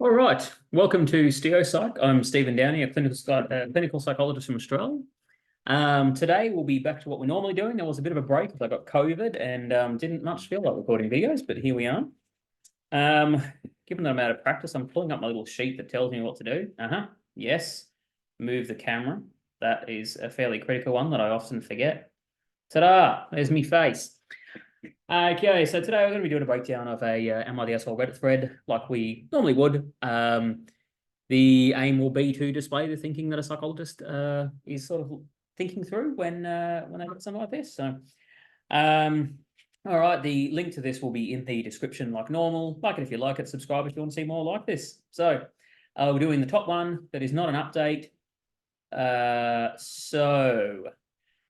All right, welcome to StereoPsych. I'm Stephen Downey, a clinical psychologist from Australia. Today we'll be back to what we're normally doing. There was a bit of a break because I got COVID and didn't much feel like recording videos, but here we are. Given that I'm out of practice, I'm pulling up my little sheet that tells me what to do. Yes, move the camera. That is a fairly critical one that I often forget. Ta-da! There's me face. Okay, so today we're going to be doing a breakdown of a Am I the Asshole Reddit thread like we normally would. The aim will be to display the thinking that a psychologist is sort of thinking through when they get something like this. So, all right, the link to this will be in the description like normal. Like it if you like it, subscribe if you want to see more like this. So, we're doing the top one that is not an update.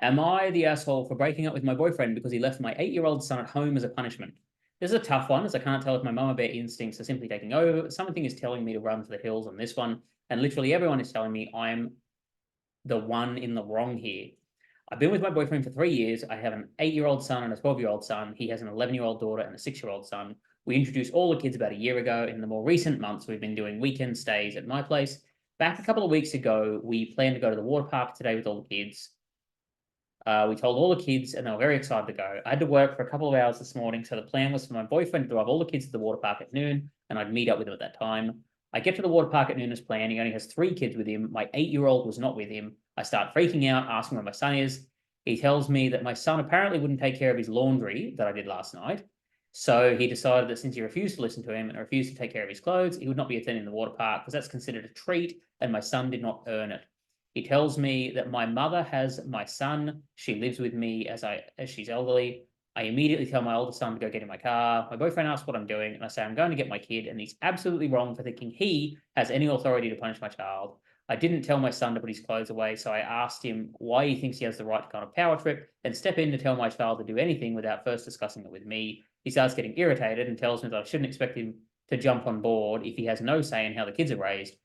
Am I the asshole for breaking up with my boyfriend because he left my 8-year-old son at home as a punishment? This is a tough one, as I can't tell if my mama bear instincts are simply taking over. Something is telling me to run for the hills on this one, and literally everyone is telling me I'm the one in the wrong here. I've been with my boyfriend for 3 years. I have an 8-year-old son and a 12-year-old son. He has an 11-year-old daughter and a 6-year-old son. We introduced all the kids about a year ago. In the more recent months, we've been doing weekend stays at my place. Back a couple of weeks ago, we planned to go to the water park today with all the kids. We told all the kids and they were very excited to go. I had to work for a couple of hours this morning, so the plan was for my boyfriend to drive all the kids to the water park at noon, and I'd meet up with him at that time. I get to the water park at noon as planned. He only has 3 kids with him. My 8-year-old was not with him. I start freaking out, asking where my son is. He tells me that my son apparently wouldn't take care of his laundry that I did last night. So he decided that since he refused to listen to him and refused to take care of his clothes, he would not be attending the water park because that's considered a treat, and my son did not earn it. He tells me that my mother has my son. She lives with me as she's elderly. I immediately tell my older son to go get in my car. My boyfriend asks what I'm doing, and I say I'm going to get my kid, and he's absolutely wrong for thinking he has any authority to punish my child. I didn't tell my son to put his clothes away, so I asked him why he thinks he has the right to kind of power trip and step in to tell my child to do anything without first discussing it with me. He starts getting irritated and tells me that I shouldn't expect him to jump on board if he has no say in how the kids are raised,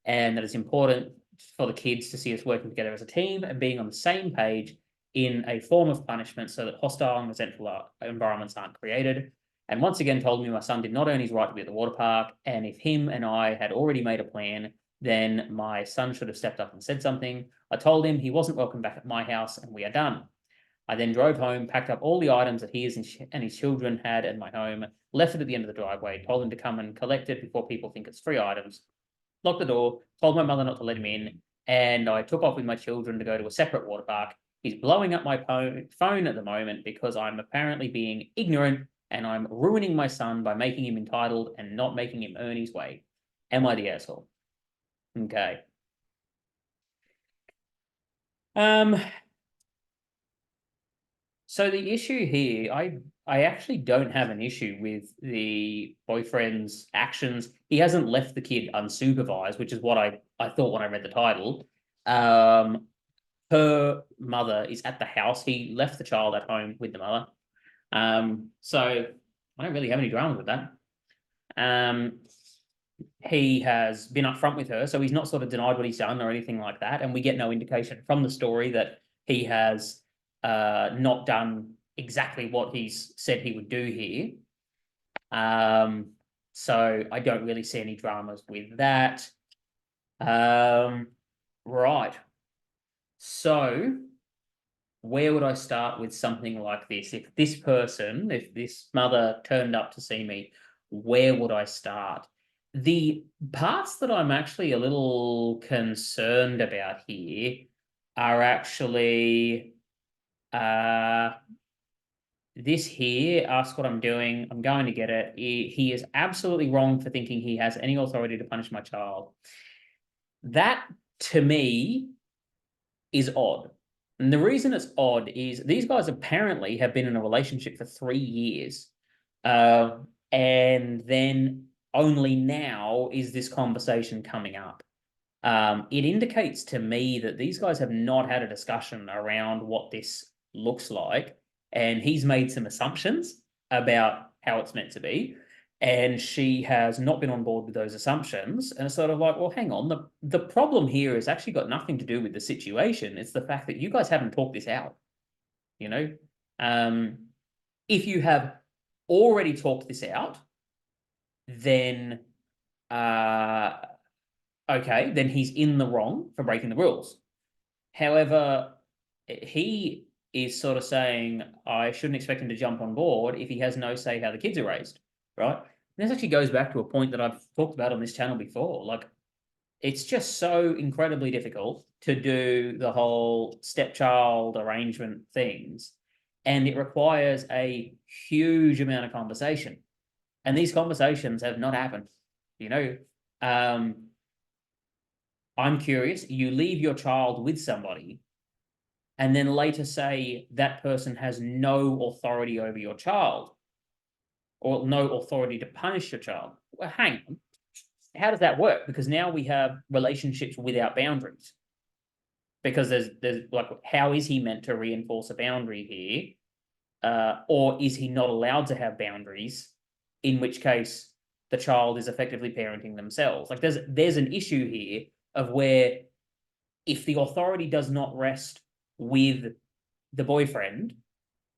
and that it's important for the kids to see us working together as a team and being on the same page in a form of punishment so that hostile and resentful environments aren't created. And once again told me my son did not earn his right to be at the water park, and if him and I had already made a plan, then my son should have stepped up and said something. I told him he wasn't welcome back at my house, and we are done. I then drove home, packed up all the items that he and his children had at my home, left it at the end of the driveway, told him to come and collect it before people think it's free items, locked the door, told my mother not to let him in, and I took off with my children to go to a separate water park. He's blowing up my phone at the moment because I'm apparently being ignorant and I'm ruining my son by making him entitled and not making him earn his way. Am I the asshole? Okay. So the issue here, I actually don't have an issue with the boyfriend's actions. He hasn't left the kid unsupervised, which is what I thought when I read the title. Her mother is at the house. He left the child at home with the mother. So I don't really have any drama with that. He has been upfront with her, so he's not sort of denied what he's done or anything like that. And we get no indication from the story that he has not done exactly what he's said he would do here. So I don't really see any dramas with that. Right. So where would I start with something like this? If this mother turned up to see me, where would I start? The parts that I'm actually a little concerned about here are actually this here, ask what I'm doing, I'm going to get it. He is absolutely wrong for thinking he has any authority to punish my child. That, to me, is odd. And the reason it's odd is these guys apparently have been in a relationship for 3 years. And then only now is this conversation coming up. It indicates to me that these guys have not had a discussion around what this looks like. And he's made some assumptions about how it's meant to be. And she has not been on board with those assumptions. And it's sort of like, well, hang on. The problem here has actually got nothing to do with the situation. It's the fact that you guys haven't talked this out. You know, if you have already talked this out, then okay, then he's in the wrong for breaking the rules. However, he is sort of saying I shouldn't expect him to jump on board if he has no say how the kids are raised, right? And this actually goes back to a point that I've talked about on this channel before. Like, it's just so incredibly difficult to do the whole stepchild arrangement things, and it requires a huge amount of conversation. And these conversations have not happened. You know, I'm curious, you leave your child with somebody and then later say that person has no authority over your child or no authority to punish your child. Well, hang on. How does that work? Because now we have relationships without boundaries. Because there's like, how is he meant to reinforce a boundary here? Or is he not allowed to have boundaries? In which case, the child is effectively parenting themselves. Like, there's an issue here of where if the authority does not rest with the boyfriend,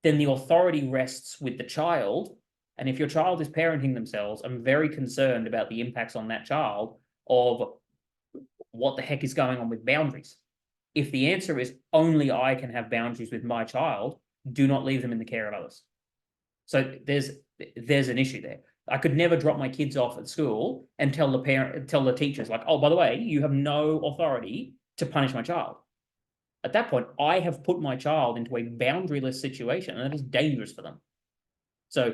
then the authority rests with the child. And if your child is parenting themselves, I'm very concerned about the impacts on that child of what the heck is going on with boundaries. If the answer is only I can have boundaries with my child, do not leave them in the care of others. So there's an issue there. I could never drop my kids off at school and tell the teachers, like, oh, by the way, you have no authority to punish my child. At that point, I have put my child into a boundaryless situation, and that is dangerous for them. So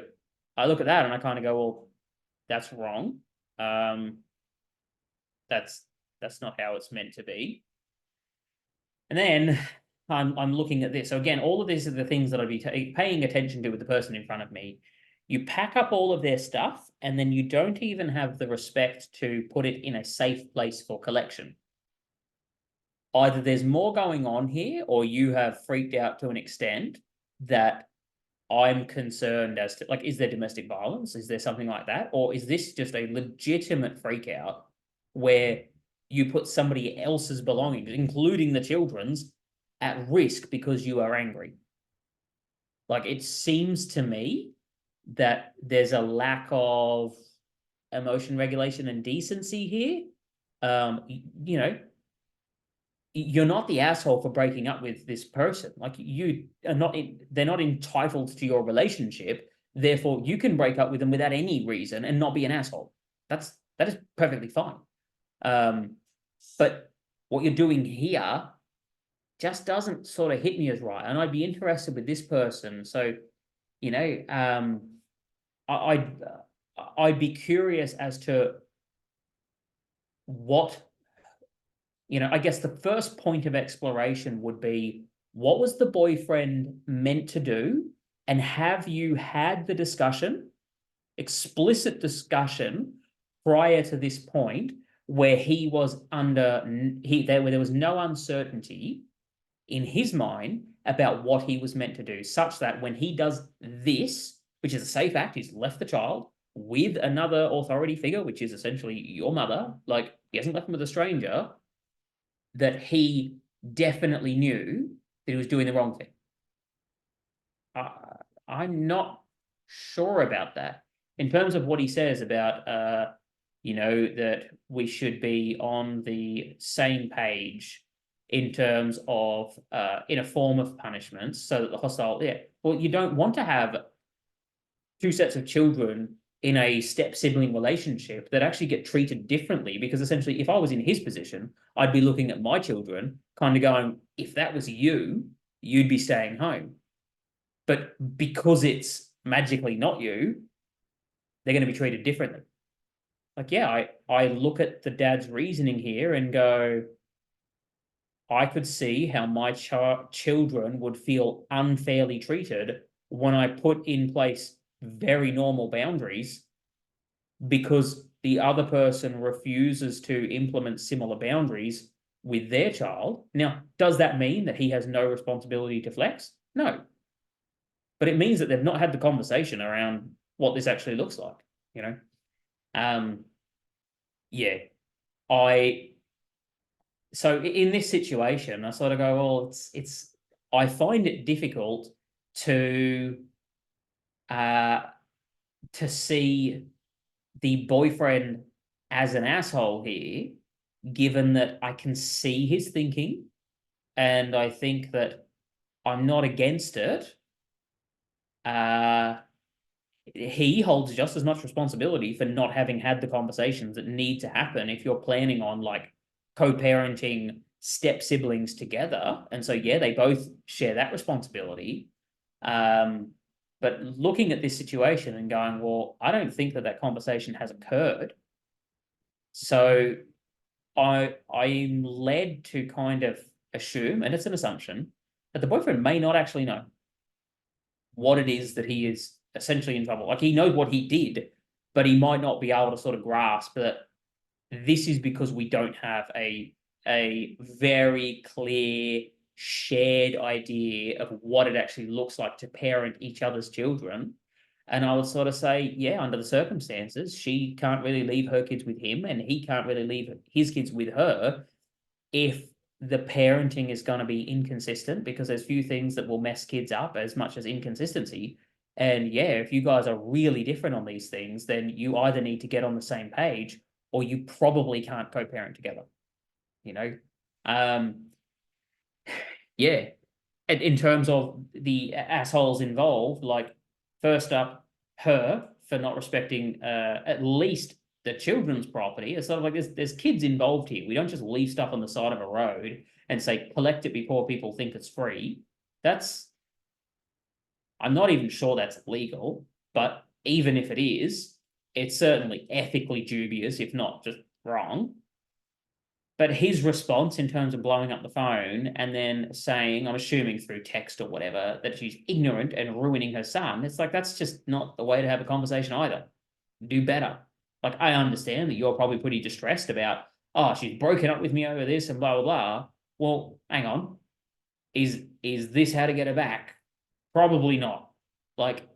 I look at that and I kind of go, well, that's wrong. That's not how it's meant to be. And then I'm looking at this. So again, all of these are the things that I'd be paying attention to with the person in front of me. You pack up all of their stuff, and then you don't even have the respect to put it in a safe place for collection. Either there's more going on here, or you have freaked out to an extent that I'm concerned as to, like, is there domestic violence? Is there something like that? Or is this just a legitimate freak out where you put somebody else's belongings, including the children's, at risk because you are angry? Like, it seems to me that there's a lack of emotion regulation and decency here. You know, you're not the asshole for breaking up with this person. Like, you are not, they're not entitled to your relationship. Therefore, you can break up with them without any reason and not be an asshole. That is perfectly fine. But what you're doing here just doesn't sort of hit me as right. And I'd be interested with this person. So, you know, I'd be curious as to what, you know, I guess the first point of exploration would be, what was the boyfriend meant to do? And have you had the discussion, explicit discussion, prior to this point where he was under, where there was no uncertainty in his mind about what he was meant to do, such that when he does this, which is a safe act, he's left the child with another authority figure, which is essentially your mother, like, he hasn't left him with a stranger, that he definitely knew that he was doing the wrong thing. I'm not sure about that. In terms of what he says about, you know, that we should be on the same page in terms of, in a form of punishments, so that the hostile, yeah, well, you don't want to have two sets of children in a step-sibling relationship that actually get treated differently, because essentially, if I was in his position, I'd be looking at my children kind of going, if that was you, you'd be staying home. But because it's magically not you, they're going to be treated differently. Like, yeah, I look at the dad's reasoning here and go, I could see how my children would feel unfairly treated when I put in place very normal boundaries, because the other person refuses to implement similar boundaries with their child. Now, does that mean that he has no responsibility to flex? No. But it means that they've not had the conversation around what this actually looks like, you know? Yeah. So in this situation, I sort of go, well, I find it difficult to see the boyfriend as an asshole here, given that I can see his thinking, and I think that I'm not against it. He holds just as much responsibility for not having had the conversations that need to happen if you're planning on like co-parenting step siblings together. And so, yeah, they both share that responsibility. But looking at this situation and going, well, I don't think that conversation has occurred. So I'm led to kind of assume, and it's an assumption, that the boyfriend may not actually know what it is that he is essentially in trouble. Like, he knows what he did, but he might not be able to sort of grasp that this is because we don't have a very clear shared idea of what it actually looks like to parent each other's children. And I would sort of say, yeah, under the circumstances, she can't really leave her kids with him, and he can't really leave his kids with her if the parenting is going to be inconsistent, because there's few things that will mess kids up as much as inconsistency. And yeah, if you guys are really different on these things, then you either need to get on the same page or you probably can't co-parent together. You know? Yeah. And in terms of the assholes involved, like, first up, her for not respecting at least the children's property. It's sort of like there's kids involved here. We don't just leave stuff on the side of a road and say, collect it before people think it's free. I'm not even sure that's legal, but even if it is, it's certainly ethically dubious, if not just wrong. But his response in terms of blowing up the phone and then saying, I'm assuming through text or whatever, that she's ignorant and ruining her son, it's like, that's just not the way to have a conversation either. Do better. Like, I understand that you're probably pretty distressed about, oh, she's broken up with me over this and blah, blah, blah. Well, hang on. Is this how to get her back? Probably not. Like,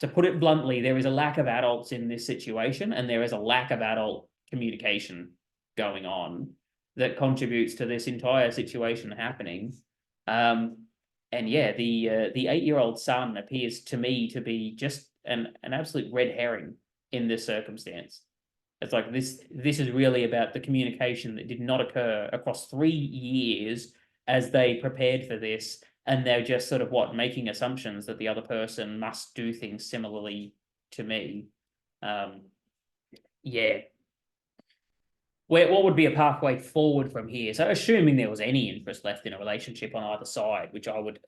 to put it bluntly, there is a lack of adults in this situation, and there is a lack of adult communication going on that contributes to this entire situation happening. And yeah, the 8-year-old son appears to me to be just an absolute red herring in this circumstance. It's like this is really about the communication that did not occur across 3 years as they prepared for this, and they're just sort of making assumptions that the other person must do things similarly to me. Yeah. What would be a pathway forward from here? So, assuming there was any interest left in a relationship on either side, which I would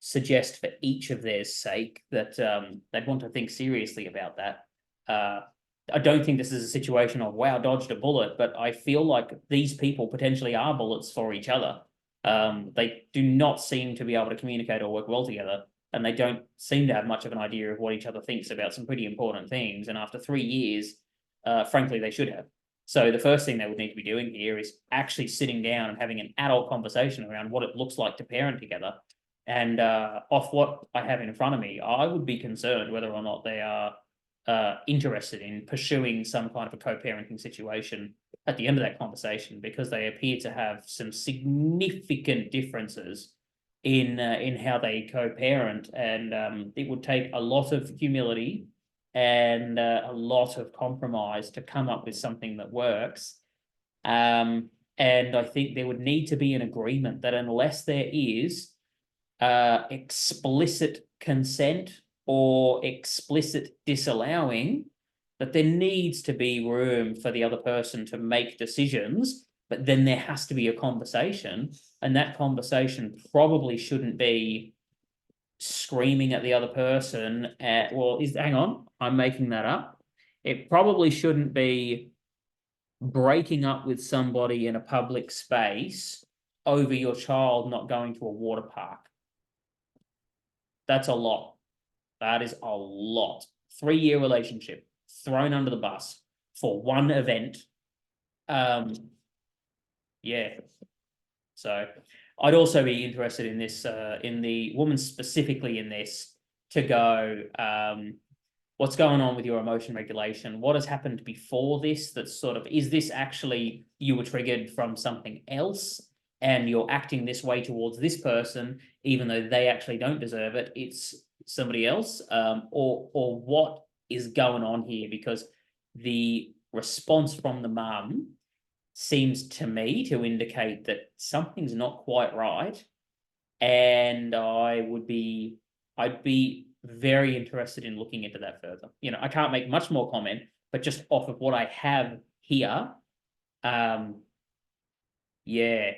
suggest for each of their sake that they'd want to think seriously about that. I don't think this is a situation of, wow, dodged a bullet, but I feel like these people potentially are bullets for each other. They do not seem to be able to communicate or work well together, and they don't seem to have much of an idea of what each other thinks about some pretty important things. And after 3 years, frankly, they should have. So the first thing they would need to be doing here is actually sitting down and having an adult conversation around what it looks like to parent together. And off what I have in front of me, I would be concerned whether or not they are interested in pursuing some kind of a co-parenting situation at the end of that conversation, because they appear to have some significant differences in how they co-parent, and it would take a lot of humility and a lot of compromise to come up with something that works. And I think there would need to be an agreement that unless there is explicit consent or explicit disallowing, that there needs to be room for the other person to make decisions, but then there has to be a conversation, and that conversation probably shouldn't be screaming at the other person at, hang on, I'm making that up. It probably shouldn't be breaking up with somebody in a public space over your child not going to a water park. That's a lot. That is a lot. 3-year relationship thrown under the bus for one event. Yeah. So I'd also be interested in this, in the woman specifically in this, to go, what's going on with your emotion regulation? What has happened before this? That's sort of, is this actually you were triggered from something else and you're acting this way towards this person, even though they actually don't deserve it? It's somebody else, or what is going on here? Because the response from the mum seems to me to indicate that something's not quite right. And I'd be very interested in looking into that further. I can't make much more comment, but just off of what I have here, yeah.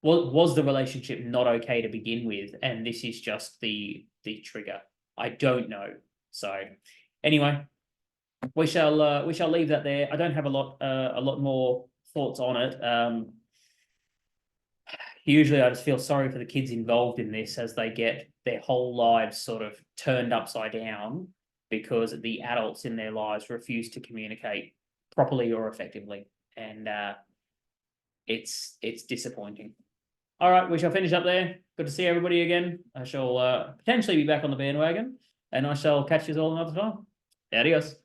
Was the relationship not okay to begin with, and this is just the trigger? I don't know. So anyway, we shall leave that there. I don't have a lot more thoughts on it. Usually I just feel sorry for the kids involved in this as they get their whole lives sort of turned upside down because the adults in their lives refuse to communicate properly or effectively. And it's disappointing. All right, we shall finish up there. Good to see everybody again. I shall potentially be back on the bandwagon, and I shall catch you all another time. Adios.